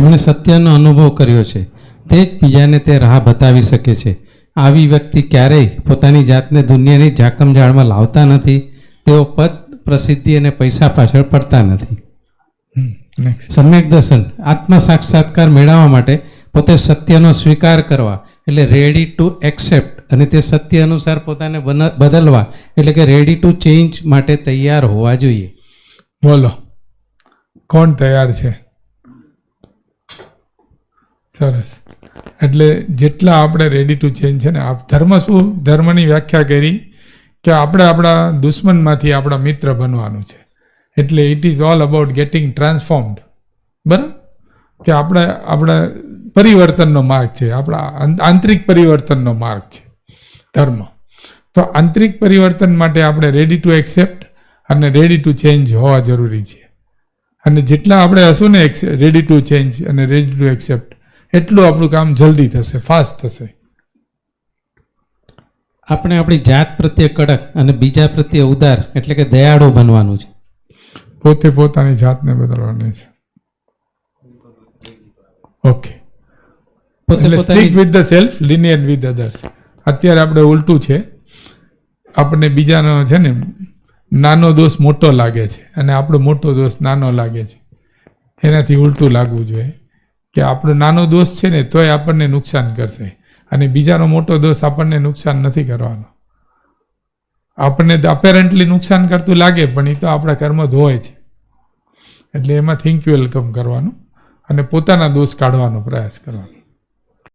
જેમણે સત્યનો અનુભવ કર્યો છે તે જ બીજાને તે રાહ બતાવી શકે છે. આવી વ્યક્તિ ક્યારેય પોતાની જાતને દુનિયાની ઝાકમઝાળમાં લાવતા નથી. તેઓ પદ, પ્રસિદ્ધિ અને પૈસા પાછળ પડતા નથી. સમ્યક દર્શન આત્મ સાક્ષાત્કાર મેળવવા માટે પોતે સત્યનો સ્વીકાર કરવા એટલે રેડી ટુ એક્સેપ્ટ, અને તે સત્ય અનુસાર પોતાને બદલવા એટલે કે રેડી ટુ ચેન્જ માટે તૈયાર હોવા જોઈએ. બોલો, કોણ તૈયાર છે? સરસ. એટલે જેટલા આપણે રેડી ટુ ચેન્જ છે ને, ધર્મ શું? ધર્મની વ્યાખ્યા કરી કે આપણે આપણા દુશ્મનમાંથી આપણા મિત્ર બનવાનું છે. એટલે it is all about getting transformed. બરાબર? કે આપણા પરિવર્તનનો માર્ગ છે, આપણા આંતરિક પરિવર્તનનો માર્ગ છે ધર્મ. તો આંતરિક પરિવર્તન માટે આપણે રેડી ટુ એક્સેપ્ટ અને રેડી ટુ ચેન્જ હોવા જરૂરી છે. અને જેટલા આપણે હશું ને રેડી ટુ ચેન્જ અને રેડી ટુ એક્સેપ્ટ, એટલું આપણું કામ જલ્દી થશે, ફાસ્ટ થશે. આપણે આપણી જાત પ્રત્યે કડક અને બીજા પ્રત્યે ઉદાર એટલે કે દયાળુ બનવાનું છે. પોતે પોતાની જાતને બદલવાની છે. ઓકે. એટલે stick with the self, linear with others. અત્યારે આપણે ઉલટું છે, આપણને બીજાનો છે ને નાનો દોષ મોટો લાગે છે અને આપણો મોટો દોષ નાનો લાગે છે. એનાથી ઉલટું લાગવું જોઈએ કે આપણો નાનો દોષ છે ને તોય આપણને નુકસાન કરશે, અને બીજાનો મોટો દોષ આપણને નુકસાન નથી કરવાનો. આપણને અપેરન્ટલી નુકસાન કરતું લાગે પણ એ તો આપણા કર્મ ધોય છે. એટલે એમાં થિંક વેલકમ કરવાનું અને પોતાના દોષ કાઢવાનો પ્રયાસ કરવાનો.